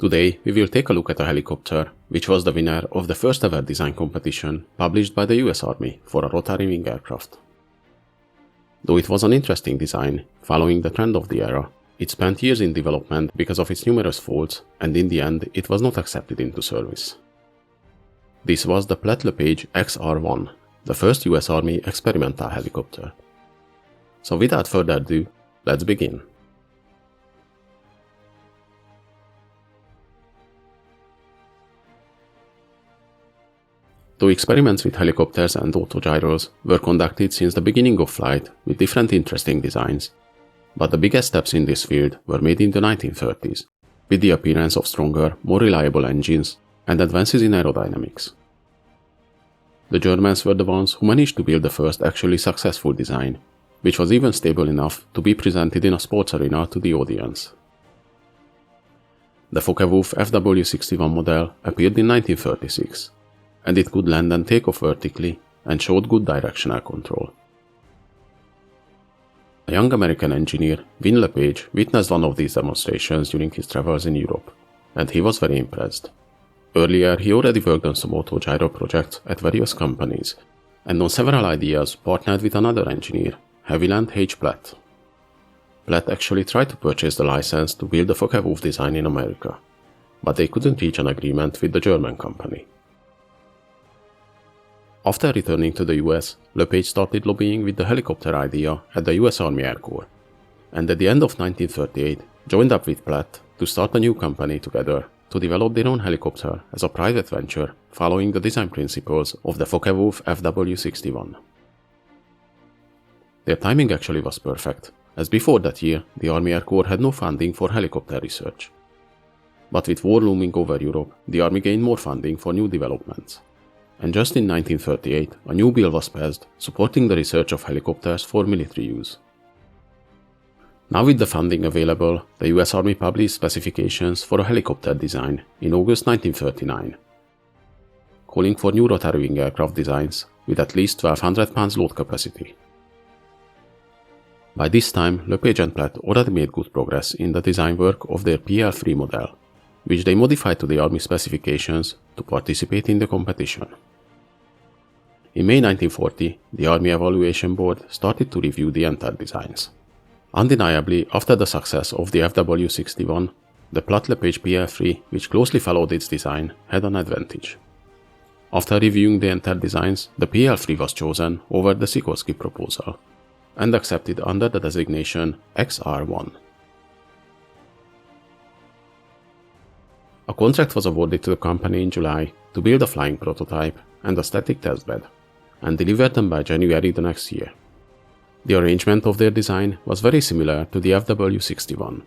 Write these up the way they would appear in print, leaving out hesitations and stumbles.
Today, we will take a look at a helicopter, which was the winner of the first ever design competition published by the US Army for a rotary wing aircraft. Though it was an interesting design, following the trend of the era, it spent years in development because of its numerous faults, and in the end, it was not accepted into service. This was the Platt-LePage XR-1, the first US Army experimental helicopter. So without further ado, let's begin. Though experiments with helicopters and autogyros were conducted since the beginning of flight with different interesting designs, but the biggest steps in this field were made in the 1930s, with the appearance of stronger, more reliable engines and advances in aerodynamics. The Germans were the ones who managed to build the first actually successful design, which was even stable enough to be presented in a sports arena to the audience. The Focke-Wulf FW61 model appeared in 1936, and it could land and take off vertically and showed good directional control. A young American engineer, WWII, witnessed one of these demonstrations during his travels in Europe, and he was very impressed. Earlier, he already worked on some autogyro projects at various companies, and on several ideas partnered with another engineer, Haviland H. Platt. Platt actually tried to purchase the license to build the Focke-Wulf design in America, but they couldn't reach an agreement with the German company. After returning to the US, LePage started lobbying with the helicopter idea at the US Army Air Corps, and at the end of 1938 joined up with Platt to start a new company together to develop their own helicopter as a private venture following the design principles of the Focke-Wulf FW61. Their timing actually was perfect, as before that year the Army Air Corps had no funding for helicopter research. But with war looming over Europe, the Army gained more funding for new developments. And just in 1938, a new bill was passed supporting the research of helicopters for military use. Now with the funding available, the US Army published specifications for a helicopter design in August 1939, calling for new rotary wing aircraft designs with at least 1,200 pounds load capacity. By this time, LePage and Platt already made good progress in the design work of their PL-3 model, which they modified to the Army specifications to participate in the competition. In May 1940, the Army Evaluation Board started to review the entered designs. Undeniably, after the success of the FW61, the Platt-LePage PL-3, which closely followed its design, had an advantage. After reviewing the entered designs, the PL-3 was chosen over the Sikorsky proposal, and accepted under the designation XR-1. A contract was awarded to the company in July to build a flying prototype and a static testbed, and delivered them by January the next year. The arrangement of their design was very similar to the FW61,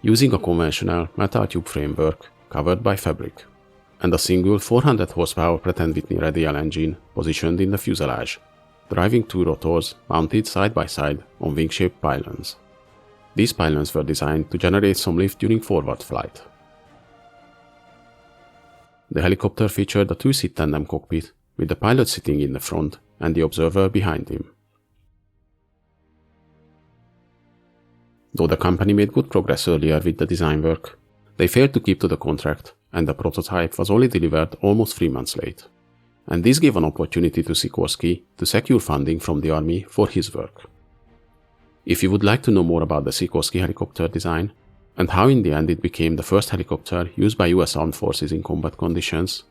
using a conventional metal tube framework covered by fabric, and a single 400 horsepower Pratt & Whitney radial engine positioned in the fuselage, driving two rotors mounted side by side on wing-shaped pylons. These pylons were designed to generate some lift during forward flight. The helicopter featured a two-seat tandem cockpit with the pilot sitting in the front and the observer behind him. Though the company made good progress earlier with the design work, they failed to keep to the contract, and the prototype was only delivered almost 3 months late. And this gave an opportunity to Sikorsky to secure funding from the Army for his work. If you would like to know more about the Sikorsky helicopter design, and how in the end it became the first helicopter used by US Armed Forces in combat conditions,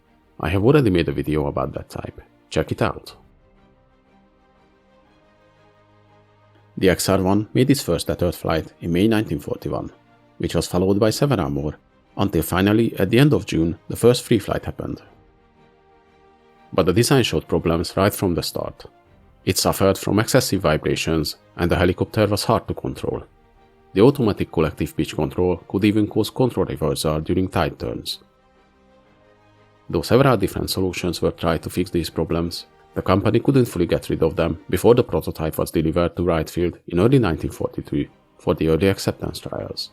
I have already made a video about that type. Check it out. The XR-1 made its first Earth flight in May 1941, which was followed by several more, until finally at the end of June the first free flight happened. But the design showed problems right from the start. It suffered from excessive vibrations, and the helicopter was hard to control. The automatic collective pitch control could even cause control reversal during tight turns. Though several different solutions were tried to fix these problems, the company couldn't fully get rid of them before the prototype was delivered to Wright Field in early 1942 for the early acceptance trials.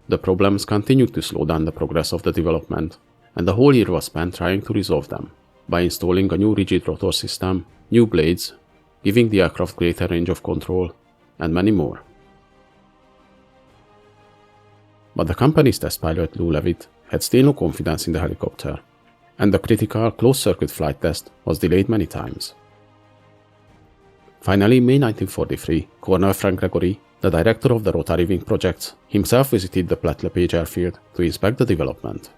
The problems continued to slow down the progress of the development, and the whole year was spent trying to resolve them, by installing a new rigid rotor system, new blades, giving the aircraft greater range of control, and many more. But the company's test pilot Lou Levitt had still no confidence in the helicopter, and the critical closed-circuit flight test was delayed many times. Finally, in May 1943, Colonel Frank Gregory, the director of the rotary wing projects, himself visited the Platt-LePage airfield to inspect the development.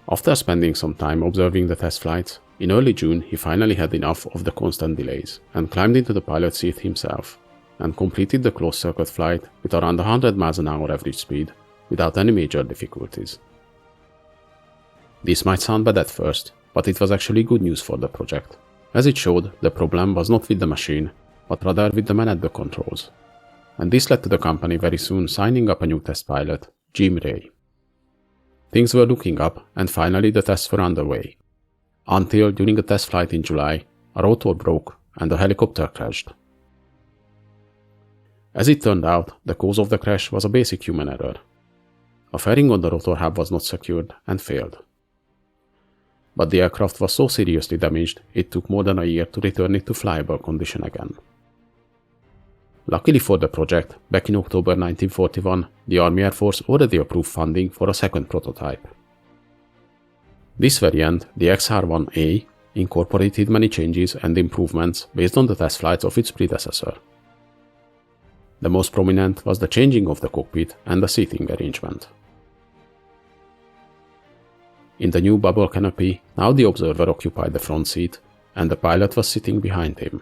After spending some time observing the test flights, in early June he finally had enough of the constant delays and climbed into the pilot's seat himself and completed the closed-circuit flight with around 100 miles an hour average speed without any major difficulties. This might sound bad at first, but it was actually good news for the project, as it showed the problem was not with the machine, but rather with the man at the controls. And this led to the company very soon signing up a new test pilot, Jim Ray. Things were looking up, and finally the tests were underway. Until, during a test flight in July, a rotor broke and the helicopter crashed. As it turned out, the cause of the crash was a basic human error. A fairing on the rotor hub was not secured and failed. But the aircraft was so seriously damaged, it took more than a year to return it to flyable condition again. Luckily for the project, back in October 1941, the Army Air Force already approved funding for a second prototype. This variant, the XR-1A, incorporated many changes and improvements based on the test flights of its predecessor. The most prominent was the changing of the cockpit and the seating arrangement. In the new bubble canopy, now the observer occupied the front seat, and the pilot was sitting behind him.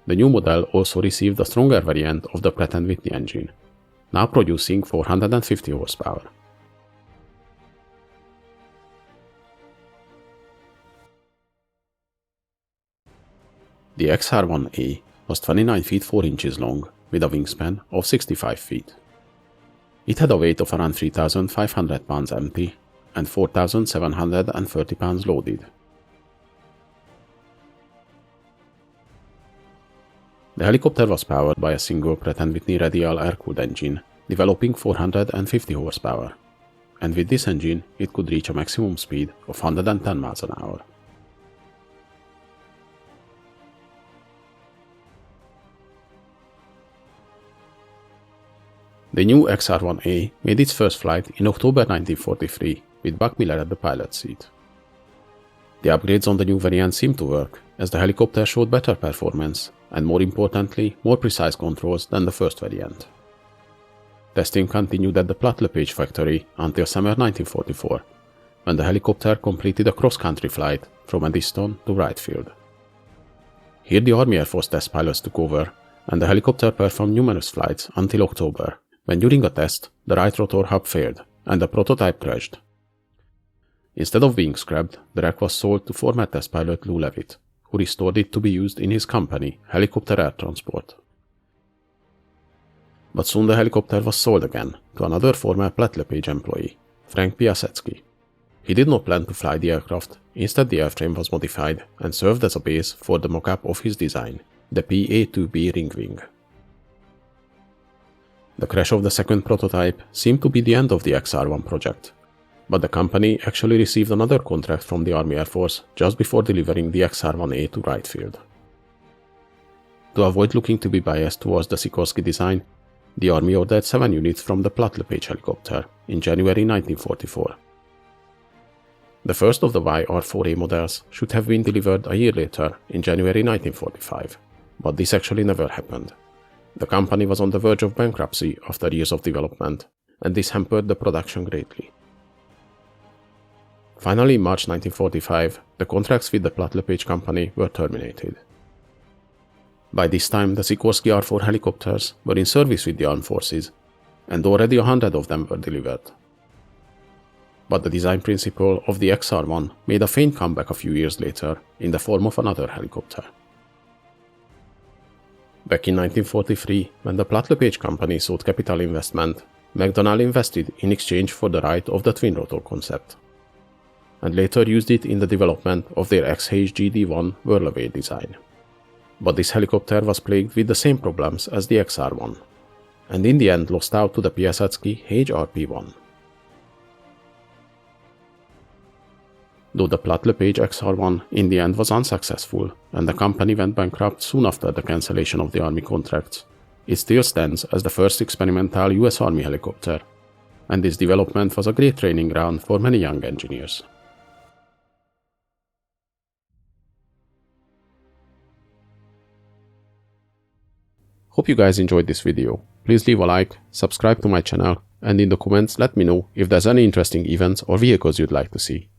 The new model also received a stronger variant of the Pratt & Whitney engine, now producing 450 horsepower. The XR-1A was 29 feet 4 inches long, with a wingspan of 65 feet. It had a weight of around 3,500 pounds empty and 4,730 pounds loaded. The helicopter was powered by a single Pratt & Whitney radial air-cooled engine, developing 450 horsepower, and with this engine it could reach a maximum speed of 110 miles an hour. The new XR-1A made its first flight in October 1943 with Buck Miller at the pilot's seat. The upgrades on the new variant seemed to work, as the helicopter showed better performance and, more importantly, more precise controls than the first variant. Testing continued at the Platt-LePage factory until summer 1944, when the helicopter completed a cross-country flight from Eddystone to Wright Field. Here the Army Air Force test pilots took over, and the helicopter performed numerous flights until October, when during a test, the right rotor hub failed and the prototype crashed. Instead of being scrapped, the wreck was sold to former test pilot Lou Levitt, who restored it to be used in his company, Helicopter Air Transport. But soon the helicopter was sold again to another former Platt-LePage employee, Frank Piasecki. He did not plan to fly the aircraft, instead the airframe was modified and served as a base for the mock-up of his design, the PA-2B ring wing. The crash of the second prototype seemed to be the end of the XR-1 project, but the company actually received another contract from the Army Air Force just before delivering the XR-1A to Wright Field. To avoid looking to be biased towards the Sikorsky design, the Army ordered 7 units from the Platt-LePage helicopter in January 1944. The first of the YR-4A models should have been delivered a year later in January 1945, but this actually never happened. The company was on the verge of bankruptcy after years of development, and this hampered the production greatly. Finally, in March 1945, the contracts with the Platt-LePage company were terminated. By this time, the Sikorsky R-4 helicopters were in service with the armed forces, and already 100 of them were delivered. But the design principle of the XR-1 made a faint comeback a few years later in the form of another helicopter. Back in 1943, when the Platt-LePage company sought capital investment, McDonnell invested in exchange for the right of the twin-rotor concept, and later used it in the development of their XHGD-1 Whirlaway design. But this helicopter was plagued with the same problems as the XR-1, and in the end lost out to the Piasecki HRP-1. Though the Platt-LePage XR-1 in the end was unsuccessful, and the company went bankrupt soon after the cancellation of the Army contracts, it still stands as the first experimental US Army helicopter, and its development was a great training ground for many young engineers. Hope you guys enjoyed this video. Please leave a like, subscribe to my channel, and in the comments let me know if there's any interesting events or vehicles you'd like to see.